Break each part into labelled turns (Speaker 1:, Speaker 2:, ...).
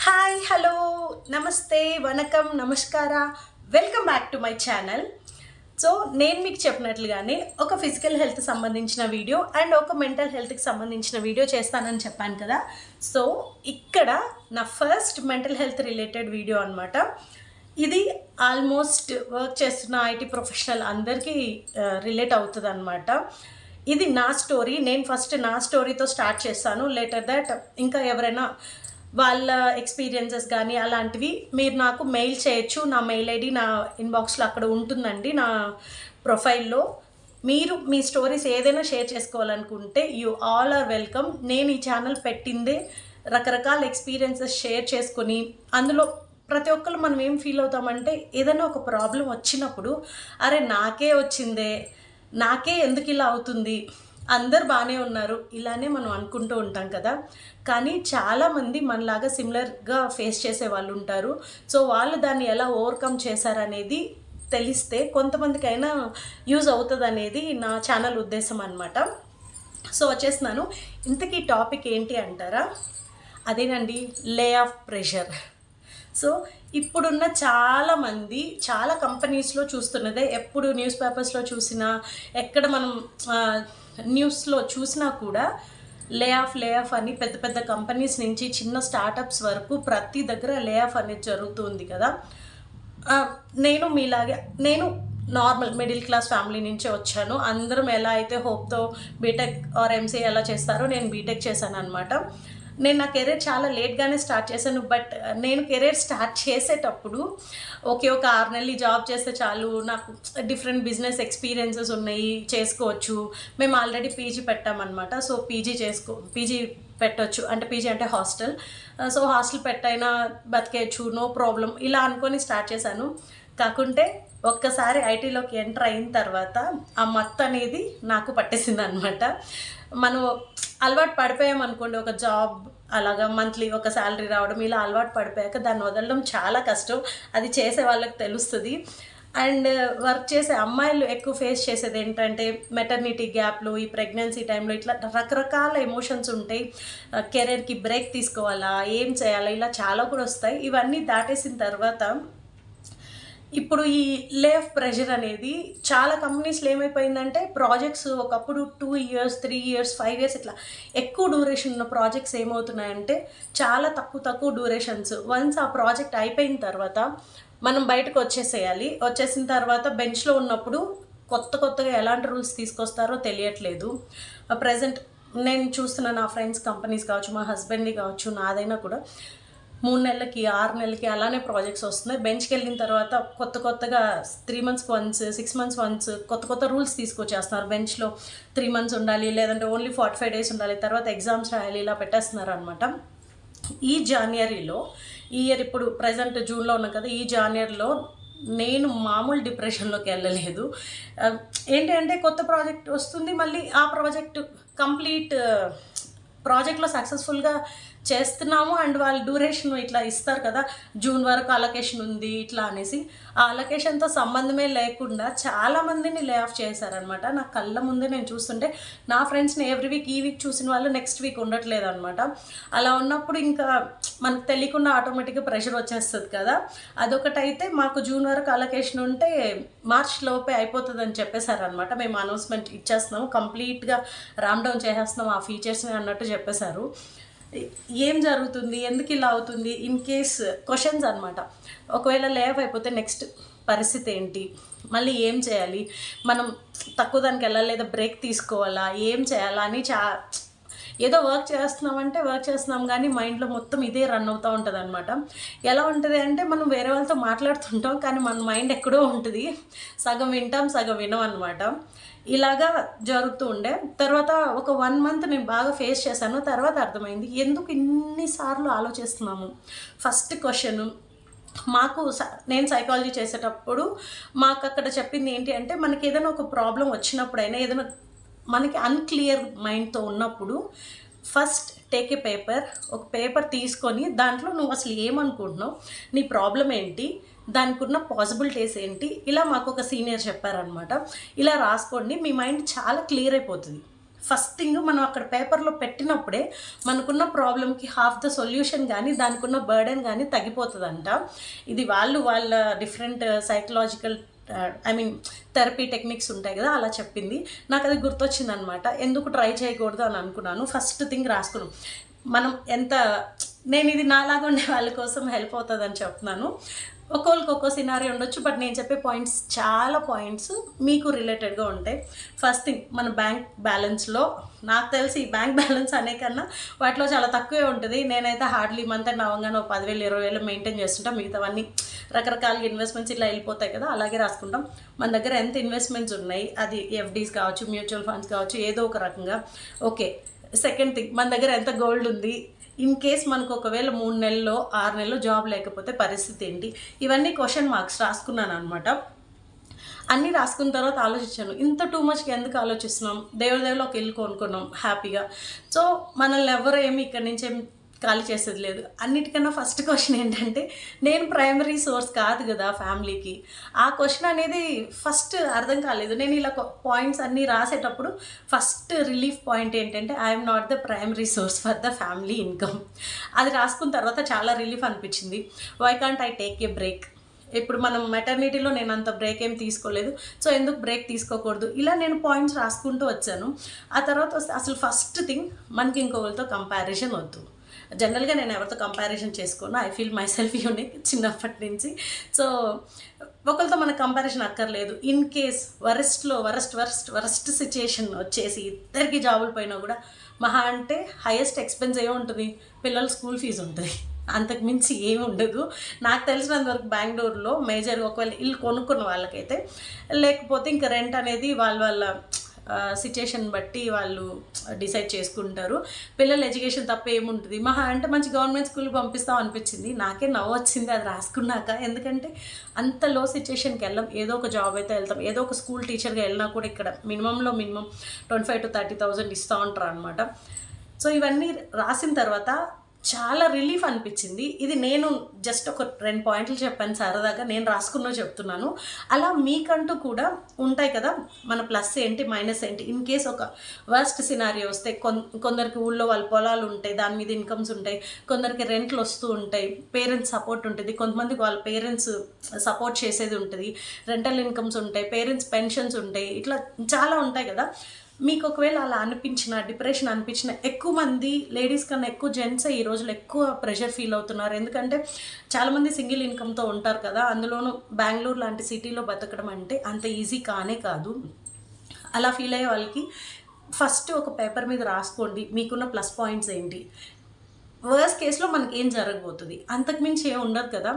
Speaker 1: Hi hello నమస్తే వనకం నమస్కార welcome back to my channel. So నేను మీకు చెప్పినట్లుగానే ఒక ఫిజికల్ హెల్త్ సంబంధించిన వీడియో అండ్ ఒక మెంటల్ హెల్త్కి సంబంధించిన వీడియో చేస్తానని చెప్పాను కదా. సో ఇక్కడ నా first mental health related video అనమాట. ఇది ఆల్మోస్ట్ వర్క్ చేస్తున్న ఐటీ ప్రొఫెషనల్ అందరికీ రిలేట్ అవుతుంది అనమాట. ఇది నా స్టోరీ. నేను ఫస్ట్ నా స్టోరీతో స్టార్ట్ చేస్తాను. లేటర్ దట్ ఇంకా ఎవరైనా వాళ్ళ ఎక్స్పీరియన్సెస్ కానీ అలాంటివి మీరు నాకు మెయిల్ చేయొచ్చు. నా మెయిల్ ఐడి నా ఇన్బాక్స్లో అక్కడ ఉంటుందండి, నా ప్రొఫైల్లో. మీరు మీ స్టోరీస్ ఏదైనా షేర్ చేసుకోవాలనుకుంటే యూ ఆల్ ఆర్ వెల్కమ్. నేను ఈ ఛానల్ పెట్టిందే రకరకాల ఎక్స్పీరియన్సెస్ షేర్ చేసుకొని, అందులో ప్రతి ఒక్కరు మనం ఏం ఫీల్ అవుతామంటే ఏదైనా ఒక ప్రాబ్లం వచ్చినప్పుడు అరే నాకే వచ్చిందే, నాకే ఎందుకు ఇలా అవుతుంది, అందరు బాగానే ఉన్నారు, ఇలానే మనం అనుకుంటూ ఉంటాం కదా. కానీ చాలామంది మనలాగా సిమిలర్గా ఫేస్ చేసే వాళ్ళు ఉంటారు. సో వాళ్ళు దాన్ని ఎలా ఓవర్కమ్ చేశారనేది తెలిస్తే కొంతమందికైనా యూజ్ అవుతుంది అనేది నా ఛానల్ ఉద్దేశం అనమాట. సో వచ్చేస్తున్నాను. ఇంతకీ టాపిక్ ఏంటి అంటారా? అదేనండి, లే ఆఫ్ ప్రెషర్. సో ఇప్పుడున్న చాలామంది చాలా కంపెనీస్లో చూస్తున్నదే, ఎప్పుడు న్యూస్ పేపర్స్లో చూసినా, ఎక్కడ మనం న్యూస్లో చూసినా కూడా లే ఆఫ్ అని పెద్ద పెద్ద కంపెనీస్ నుంచి చిన్న స్టార్టప్స్ వరకు ప్రతి దగ్గర లే ఆఫ్ అనేది జరుగుతుంది కదా. నేను మీలాగే నార్మల్ మిడిల్ క్లాస్ ఫ్యామిలీ నుంచే వచ్చాను. అందరం ఎలా అయితే హోప్తో బీటెక్ ఆర్ ఎంసీఏ ఎలా చేస్తారో నేను బీటెక్ చేశాను అనమాట. నేను నా కెరీర్ చాలా లేట్గానే స్టార్ట్ చేశాను. బట్ నేను కెరీర్ స్టార్ట్ చేసేటప్పుడు ఒక 6 నెలలు జాబ్ చేస్తే చాలు, నాకు డిఫరెంట్ బిజినెస్ ఎక్స్పీరియన్సెస్ ఉన్నాయి, చేసుకోవచ్చు. మేము ఆల్రెడీ పీజీ పెట్టామన్నమాట. సో పీజీ పెట్టవచ్చు, అంటే పీజీ అంటే హాస్టల్. సో హాస్టల్ పెట్టైనా బతికేయచ్చు, నో ప్రాబ్లం, ఇలా అనుకొని స్టార్ట్ చేశాను. కాకుంటే ఒక్కసారి ఐటీలోకి ఎంటర్ అయిన తర్వాత ఆ మత్తు అనేది నాకు పట్టేసింది అనమాట. మనం అలవాటు పడిపోయాం అనుకోండి, ఒక జాబ్ అలాగా మంత్లీ ఒక శాలరీ రావడం, ఇలా అలవాటు పడిపోయాక దాన్ని వదలడం చాలా కష్టం. అది చేసే వాళ్ళకి తెలుస్తుంది. అండ్ వర్క్ చేసే అమ్మాయిలు ఎక్కువ ఫేస్ చేసేది ఏంటంటే మెటర్నిటీ గ్యాప్లు, ఈ ప్రెగ్నెన్సీ టైంలో ఇట్లా రకరకాల ఎమోషన్స్ ఉంటాయి. కెరీర్కి బ్రేక్ తీసుకోవాలా, ఏం చేయాలా, ఇలా చాలా కూడా వస్తాయి. ఇవన్నీ దాటేసిన తర్వాత ఇప్పుడు ఈ లే ఆఫ్ ప్రెషర్ అనేది చాలా కంపెనీస్లో ఏమైపోయిందంటే, ప్రాజెక్ట్స్ ఒకప్పుడు 2 ఇయర్స్ 3 ఇయర్స్ 5 ఇయర్స్ ఇట్లా ఎక్కువ డ్యూరేషన్ ఉన్న ప్రాజెక్ట్స్ ఏమవుతున్నాయంటే చాలా తక్కువ డ్యూరేషన్స్. వన్స్ ఆ ప్రాజెక్ట్ అయిపోయిన తర్వాత మనం బయటకు వచ్చేసేయాలి. వచ్చేసిన తర్వాత బెంచ్లో ఉన్నప్పుడు కొత్తగా ఎలాంటి రూల్స్ తీసుకొస్తారో తెలియట్లేదు. ప్రజెంట్ నేను చూస్తున్న నా ఫ్రెండ్స్ కంపెనీస్ కావచ్చు, మా హస్బెండ్ని కావచ్చు, నాదైనా కూడా 3 నెలలకి 6 నెలలకి అలానే ప్రాజెక్ట్స్ వస్తున్నాయి. బెంచ్కి వెళ్ళిన తర్వాత కొత్తగా 3 మంత్స్కి వన్స్ 6 మంత్స్ వన్స్ కొత్త రూల్స్ తీసుకొచ్చేస్తున్నారు. బెంచ్లో 3 మంత్స్ ఉండాలి, లేదంటే ఓన్లీ 45 డేస్ ఉండాలి, తర్వాత ఎగ్జామ్స్ రాయాలి, ఇలా పెట్టేస్తున్నారు అనమాట. ఈ జాన్వరిలో, ఈ ఇయర్ ఇప్పుడు ప్రజెంట్ జూన్లో ఉన్నాం కదా, ఈ జాన్వరిలో నేను మామూలు డిప్రెషన్లోకి వెళ్ళలేదు. ఏంటి అంటే కొత్త ప్రాజెక్ట్ వస్తుంది, మళ్ళీ ఆ ప్రాజెక్ట్లో సక్సెస్ఫుల్గా చేస్తున్నాము. అండ్ వాళ్ళు డ్యూరేషన్ ఇట్లా ఇస్తారు కదా, జూన్ వరకు అలొకేషన్ ఉంది ఇట్లా అనేసి, ఆ అలొకేషన్తో సంబంధమే లేకుండా చాలామందిని లే ఆఫ్ చేశారనమాట. నా కళ్ళ ముందే నేను చూస్తుంటే నా ఫ్రెండ్స్ని ఈ వీక్ చూసిన వాళ్ళు నెక్స్ట్ వీక్ ఉండట్లేదు అనమాట. అలా ఉన్నప్పుడు ఇంకా మనకు తెలియకుండా ఆటోమేటిక్గా ప్రెషర్ వచ్చేస్తుంది కదా. అదొకటైతే మాకు జూన్ వరకు అలొకేషన్ ఉంటే మార్చ్ లోపే అయిపోతుందని చెప్పేశారనమాట. మేము అనౌన్స్మెంట్ ఇచ్చేస్తున్నాము, కంప్లీట్గా రామ్ డౌన్ చేసేస్తున్నాం ఆ ఫీచర్స్ని అన్నట్టు చెప్పేశారు. ఏం జరుగుతుంది, ఎందుకు ఇలా అవుతుంది, ఇన్ కేస్ క్వశ్చన్స్ అనమాట. ఒకవేళ లే ఆఫ్ అయిపోతే నెక్స్ట్ పరిస్థితి ఏంటి, మళ్ళీ ఏం చేయాలి, మనం తక్కువ దానికి వెళ్ళాలి, లేదా బ్రేక్ తీసుకోవాలా, ఏం చేయాలా అని ఏదో వర్క్ చేస్తున్నాం కానీ మైండ్లో మొత్తం ఇదే రన్ అవుతూ ఉంటుంది అనమాట. ఎలా ఉంటుంది అంటే మనం వేరే వాళ్ళతో మాట్లాడుతుంటాం కానీ మన మైండ్ ఎక్కడో ఉంటుంది, సగం వింటాం సగం వినం అనమాట. ఇలాగా జరుగుతూ ఉండే. తర్వాత ఒక 1 మంత్ నేను బాగా ఫేస్ చేశాను. తర్వాత అర్థమైంది ఎందుకు ఇన్నిసార్లు ఆలోచిస్తున్నాము. ఫస్ట్ క్వశ్చన్, నేను సైకాలజీ చేసేటప్పుడు మాకు అక్కడ చెప్పింది ఏంటి అంటే, మనకి ఏదైనా ఒక ప్రాబ్లం వచ్చినప్పుడైనా, ఏదైనా మనకి అన్క్లియర్ మైండ్తో ఉన్నప్పుడు ఫస్ట్ టేక్ ఏ ఒక పేపర్ తీసుకొని దాంట్లో నువ్వు అసలు ఏమనుకుంటున్నావు, నీ ప్రాబ్లం ఏంటి, దానికి ఉన్న పాసిబిలిటీస్ ఏంటి, ఇలా మాకు ఒక సీనియర్ చెప్పారనమాట. ఇలా రాసుకోండి, మీ మైండ్ చాలా క్లియర్ అయిపోతుంది. ఫస్ట్ థింగ్ మనం అక్కడ పేపర్లో పెట్టినప్పుడే మనకున్న ప్రాబ్లమ్కి హాఫ్ ద సొల్యూషన్ కానీ దానికి ఉన్న బర్డెన్ కానీ తగ్గిపోతుందంట. ఇది వాళ్ళ డిఫరెంట్ సైకలాజికల్ థెరపీ టెక్నిక్స్ ఉంటాయి కదా, అలా చెప్పింది. నాకు అది గుర్తొచ్చింది అనమాట. ఎందుకు ట్రై చేయకూడదు అని అనుకున్నాను. ఫస్ట్ థింగ్ రాసుకున్నాం. మనం నేను ఇది నాలాగా ఉండే వాళ్ళ కోసం హెల్ప్ అవుతుందని చెప్తున్నాను. ఒక్కొక్కరికి ఒక్కో సినారీ ఉండొచ్చు, బట్ నేను చెప్పే చాలా పాయింట్స్ మీకు రిలేటెడ్గా ఉంటాయి. ఫస్ట్ థింగ్, మన బ్యాంక్ బ్యాలెన్స్లో నాకు తెలిసి ఈ బ్యాంక్ బ్యాలెన్స్ అనే కన్నా వాటిలో చాలా తక్కువే ఉంటుంది. నేనైతే హార్డ్లీ మంత్ అండ్ అవ్వగానే 10,000 20,000 మెయింటైన్ చేస్తుంటాం. మిగతావన్నీ రకరకాల ఇన్వెస్ట్మెంట్స్ ఇలా వెళ్ళిపోతాయి కదా, అలాగే రాసుకుంటాం. మన దగ్గర ఎంత ఇన్వెస్ట్మెంట్స్ ఉన్నాయి, అది ఎఫ్డీస్ కావచ్చు, మ్యూచువల్ ఫండ్స్ కావచ్చు, ఏదో ఒక రకంగా. ఓకే, సెకండ్ థింగ్, మన దగ్గర ఎంత గోల్డ్ ఉంది, ఇన్ కేస్ మనకు ఒకవేళ 3 నెలల్లో 6 నెలల్లో జాబ్ లేకపోతే పరిస్థితి ఏంటి, ఇవన్నీ క్వశ్చన్ మార్క్స్ రాసుకున్నాను అనమాట. అన్నీ రాసుకున్న తర్వాత ఆలోచించాను, ఇంత టూ మచ్గా ఎందుకు ఆలోచిస్తున్నాం, దేవుడిలో ఒక ఇల్లు కొనుక్కున్నాం హ్యాపీగా. సో మనల్ని ఎవరు ఏమి ఇక్కడి నుంచి ఖాళీ చేసేది లేదు. అన్నిటికన్నా ఫస్ట్ క్వశ్చన్ ఏంటంటే, నేను ప్రైమరీ సోర్స్ కాదు కదా ఫ్యామిలీకి. ఆ క్వశ్చన్ అనేది ఫస్ట్ అర్థం కాలేదు. నేను ఇలా పాయింట్స్ అన్నీ రాసేటప్పుడు ఫస్ట్ రిలీఫ్ పాయింట్ ఏంటంటే, I'm not the primary source for the family income. అది రాసుకున్న తర్వాత చాలా రిలీఫ్ అనిపించింది. Why can't I take a break? ఇప్పుడు మనం మెటర్నిటీలో నేను అంత బ్రేక్ ఏం తీసుకోలేదు, సో ఎందుకు బ్రేక్ తీసుకోకూడదు? ఇలా నేను పాయింట్స్ రాసుకుంటూ వచ్చాను. ఆ తర్వాత వస్తే అసలు ఫస్ట్ థింగ్, మనకి ఇంకొకరితో కంపారిజన్ వద్దు. జనరల్గా నేను ఎవరితో కంపారిజన్ చేసుకోను. I feel my self unique చిన్నప్పటి నుంచి. సో ఒకరితో మనకు కంపారిజన్ అక్కర్లేదు. ఇన్ కేస్ వరస్ట్ సిచ్యుయేషన్ వచ్చేసి ఇద్దరికి జాబులు పోయినా కూడా మహా అంటే హైయెస్ట్ ఎక్స్పెన్స్ ఏమో ఉంటుంది, పిల్లల స్కూల్ ఫీజు ఉంటుంది. అంతకు మించి ఏమి ఉండదు. నాకు తెలిసినంతవరకు బెంగళూరులో మేజర్గా ఒకవేళ ఇల్లు కొనుక్కున్న వాళ్ళకైతే, లేకపోతే ఇంకా రెంట్ అనేది వాళ్ళ సిచ్యుయేషన్ బట్టి వాళ్ళు డిసైడ్ చేసుకుంటారు. పిల్లల ఎడ్యుకేషన్ తప్ప ఏముంటుంది, మహా అంటే మంచి గవర్నమెంట్ స్కూల్కి పంపిస్తాం అనిపించింది. నాకే నవ్వు వచ్చింది అది రాసుకున్నాక. ఎందుకంటే అంత లో సిచ్యుయేషన్కి వెళ్ళాం, ఏదో ఒక జాబ్ అయితే వెళ్తాం. ఏదో ఒక స్కూల్ టీచర్గా వెళ్ళినా కూడా ఇక్కడ మినిమం 25,000 to 30,000 ఇస్తూ ఉంటారు అనమాట. సో ఇవన్నీ రాసిన తర్వాత చాలా రిలీఫ్ అనిపించింది. ఇది నేను జస్ట్ ఒక 2 పాయింట్లు చెప్పాను సరదాగా, నేను రాసుకున్నా చెప్తున్నాను. అలా మీకంటూ కూడా ఉంటాయి కదా, మన ప్లస్ ఏంటి మైనస్ ఏంటి. ఇన్ కేస్ ఒక వర్స్ట్ సినారియో వస్తే, కొందరికి ఊళ్ళో వాళ్ళ పొలాలు ఉంటాయి, దాని మీద ఇన్కమ్స్ ఉంటాయి, కొందరికి రెంట్లు వస్తూ ఉంటాయి, పేరెంట్స్ సపోర్ట్ ఉంటుంది, కొంతమందికి వాళ్ళ పేరెంట్స్ సపోర్ట్ చేసేది ఉంటుంది, రెంటల్ ఇన్కమ్స్ ఉంటాయి, పేరెంట్స్ పెన్షన్స్ ఉంటాయి, ఇట్లా చాలా ఉంటాయి కదా. మీకు ఒకవేళ అలా అనిపించిన, డిప్రెషన్ అనిపించిన, ఎక్కువ మంది లేడీస్ కన్నా ఎక్కువ జెంట్సే ఈ రోజులు ఎక్కువ ప్రెషర్ ఫీల్ అవుతున్నారు. ఎందుకంటే చాలామంది సింగిల్ ఇన్కమ్తో ఉంటారు కదా, అందులోనూ బెంగళూరు లాంటి సిటీలో బతకడం అంటే అంత ఈజీ కాదు. అలా ఫీల్ అయ్యే వాళ్ళకి ఫస్ట్ ఒక పేపర్ మీద రాసుకోండి మీకున్న ప్లస్ పాయింట్స్ ఏంటి, వర్స్ట్ కేసులో మనకి ఏం జరగబోతుంది, అంతకుమించి ఏం ఉండదు కదా.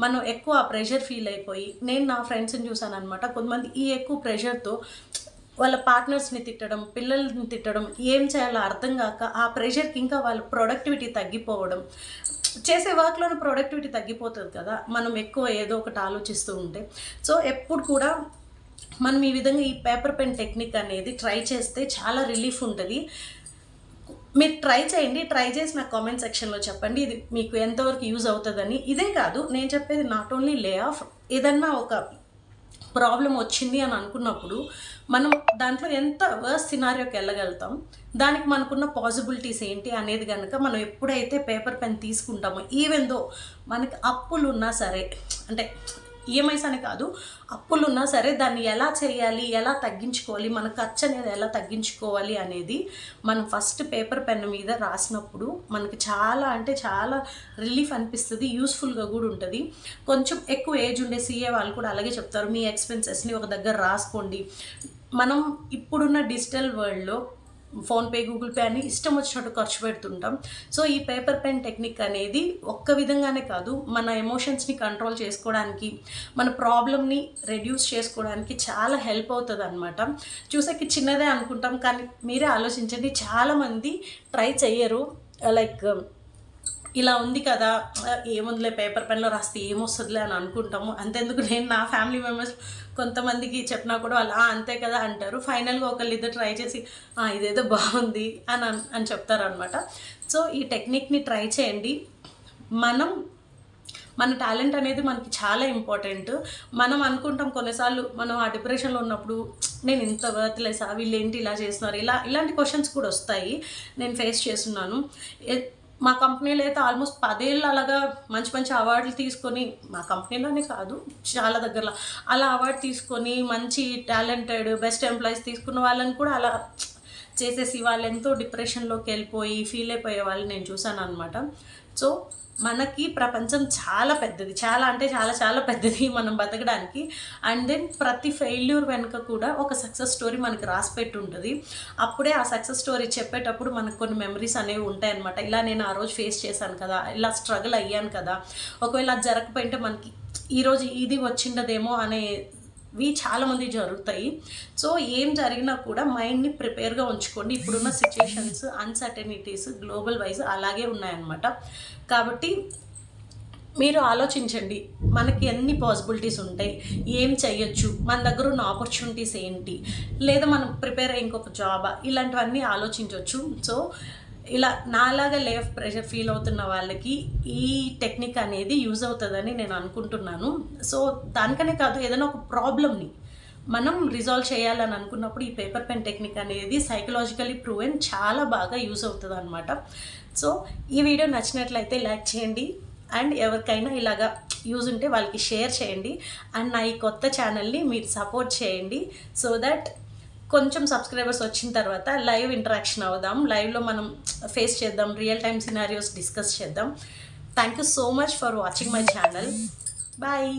Speaker 1: మనం ఎక్కువ ప్రెషర్ ఫీల్ అయిపోయి, నేను నా ఫ్రెండ్స్ని చూసాను అనమాట, కొంతమంది ఈ ఎక్కువ ప్రెషర్తో వాళ్ళ పార్ట్నర్స్ని తిట్టడం, పిల్లల్ని తిట్టడం, ఏం చేయాలో అర్థం కాక ఆ ప్రెషర్కి ఇంకా వాళ్ళ ప్రొడక్టివిటీ తగ్గిపోవడం, చేసే వర్క్లోనే ప్రొడక్టివిటీ తగ్గిపోతుంది కదా మనం ఎక్కువ ఏదో ఒకటి ఆలోచిస్తూ ఉంటే. సో ఎప్పుడు కూడా మనం ఈ విధంగా ఈ పేపర్ పెన్ టెక్నిక్ అనేది ట్రై చేస్తే చాలా రిలీఫ్ ఉంటుంది. మీరు ట్రై చేయండి, ట్రై చేసి నాకు కామెంట్ సెక్షన్లో చెప్పండి ఇది మీకు ఎంతవరకు యూజ్ అవుతుందని. ఇదే కాదు నేను చెప్పేది, నాట్ ఓన్లీ లే ఆఫ్, ఏదన్నా ఒక ప్రాబ్లం వచ్చింది అని అనుకున్నప్పుడు మనం దాంట్లో ఎంత వర్స్ట్ సినారియోకి వెళ్ళగలుగుతాం, దానికి మనకున్న పాసిబిలిటీస్ ఏంటి అనేది కనుక మనం ఎప్పుడైతే పేపర్ పెన్ తీసుకుంటామో, ఈవెన్ దో మనకి అప్పులు ఉన్నా సరే, అంటే ఈఎంఐస్ అని కాదు, అప్పులు ఉన్నా సరే దాన్ని ఎలా చేయాలి, ఎలా తగ్గించుకోవాలి, మన ఖర్చు అనేది ఎలా తగ్గించుకోవాలి అనేది మనం ఫస్ట్ పేపర్ పెన్ మీద రాసినప్పుడు మనకి చాలా అంటే చాలా రిలీఫ్ అనిపిస్తుంది, యూస్ఫుల్గా కూడా ఉంటుంది. కొంచెం ఎక్కువ ఏజ్ ఉండే సీఏ వాళ్ళు కూడా అలాగే చెప్తారు, మీ ఎక్స్పెన్సెస్ని ఒక దగ్గర రాసుకోండి. మనం ఇప్పుడున్న డిజిటల్ వరల్డ్లో ఫోన్పే, గూగుల్ పే అని ఇష్టం వచ్చినట్టు ఖర్చు పెడుతుంటాం. సో ఈ పేపర్ పెన్ టెక్నిక్ అనేది ఒక్క విధంగానే కాదు, మన ఎమోషన్స్ని కంట్రోల్ చేసుకోవడానికి, మన ప్రాబ్లమ్ని రెడ్యూస్ చేసుకోవడానికి చాలా హెల్ప్ అవుతుంది అనమాట. చూసాక చిన్నదే అనుకుంటాం, కానీ మీరే ఆలోచించండి, చాలామంది ట్రై చెయ్యరు. లైక్ ఇలా ఉంది కదా, ఏముందిలే పేపర్ పెన్లో రాస్తే ఏమొస్తుందిలే అని అనుకుంటాము. అంతెందుకు, నేను నా ఫ్యామిలీ మెంబర్స్ కొంతమందికి చెప్పినా కూడా వాళ్ళు అంతే కదా అంటారు. ఫైనల్గా ఒకళ్ళు ఇద్దరు ట్రై చేసి ఇదేదో బాగుంది అని చెప్తారనమాట. సో ఈ టెక్నిక్ని ట్రై చేయండి. మన టాలెంట్ అనేది మనకి చాలా ఇంపార్టెంట్. మనం అనుకుంటాం కొన్నిసార్లు, మనం ఆ డిప్రెషన్లో ఉన్నప్పుడు నేను ఇంత వర్త్లెసా, వీళ్ళేంటి ఇలా చేస్తున్నారు, ఇలాంటి క్వశ్చన్స్ కూడా వస్తాయి. నేను ఫేస్ చేస్తున్నాను. మా కంపెనీలో అయితే ఆల్మోస్ట్ 10 ఏళ్ళు అలాగా మంచి మంచి అవార్డులు తీసుకొని, మా కంపెనీలోనే కాదు చాలా దగ్గరలో అలా అవార్డు తీసుకొని మంచి టాలెంటెడ్ బెస్ట్ ఎంప్లాయీస్ తీసుకున్న వాళ్ళని కూడా అలా చేసేసి వాళ్ళు ఎంతో డిప్రెషన్లోకి వెళ్ళిపోయి ఫీల్ అయిపోయే వాళ్ళు నేను చూసాను అనమాట. సో మనకి ప్రపంచం చాలా పెద్దది, చాలా అంటే చాలా చాలా పెద్దది మనం బతకడానికి. అండ్ దెన్ ప్రతి ఫెయిల్యూర్ వెనుక కూడా ఒక సక్సెస్ స్టోరీ మనకి రాసి పెట్టి ఉంటుంది. అప్పుడే ఆ సక్సెస్ స్టోరీ చెప్పేటప్పుడు మనకు కొన్ని మెమరీస్ అనేవి ఉంటాయన్నమాట. ఇలా నేను ఆ రోజు ఫేస్ చేశాను కదా, ఇలా స్ట్రగుల్ అయ్యాను కదా, ఒకవేళ అది జరగకపోయింటే మనకి ఈరోజు ఇది వచ్చిండదేమో అనేవి చాలామంది జరుగుతాయి. సో ఏం జరిగినా కూడా మైండ్ని ప్రిపేర్గా ఉంచుకోండి. ఇప్పుడున్న సిచ్యుయేషన్స్ అన్సర్టనిటీస్ గ్లోబల్ వైజ్ అలాగే ఉన్నాయన్నమాట. కాబట్టి మీరు ఆలోచించండి, మనకి ఎన్ని పాసిబిలిటీస్ ఉంటాయి, ఏం చెయ్యొచ్చు, మన దగ్గర ఉన్న ఆపర్చునిటీస్ ఏంటి, లేదా మనం ప్రిపేర్ అయ్యి ఇంకొక జాబా, ఇలాంటివన్నీ ఆలోచించవచ్చు. సో ఇలా నాలాగా లే ఆఫ్ ప్రెషర్ ఫీల్ అవుతున్న వాళ్ళకి ఈ టెక్నిక్ అనేది యూజ్ అవుతుందని నేను అనుకుంటున్నాను. సో దానికనే కాదు, ఏదైనా ఒక ప్రాబ్లమ్ని మనం రిజాల్వ్ చేయాలని అనుకున్నప్పుడు ఈ పేపర్ పెన్ టెక్నిక్ అనేది సైకలాజికలీ ప్రూవెన్ చాలా బాగా యూజ్ అవుతుంది అనమాట. సో ఈ వీడియో నచ్చినట్లయితే లైక్ చేయండి, అండ్ ఎవరికైనా ఇలాగా యూజ్ ఉంటే వాళ్ళకి షేర్ చేయండి. అండ్ నా ఈ కొత్త ఛానల్ని మీరు సపోర్ట్ చేయండి, సో దట్ కొంచెం సబ్స్క్రైబర్స్ వచ్చిన తర్వాత లైవ్ ఇంటరాక్షన్ అవుదాం, లైవ్లో మనం ఫేస్ చేద్దాం, రియల్ టైమ్ సినారియోస్ డిస్కస్ చేద్దాం. Thank you so much for watching my channel. Bye.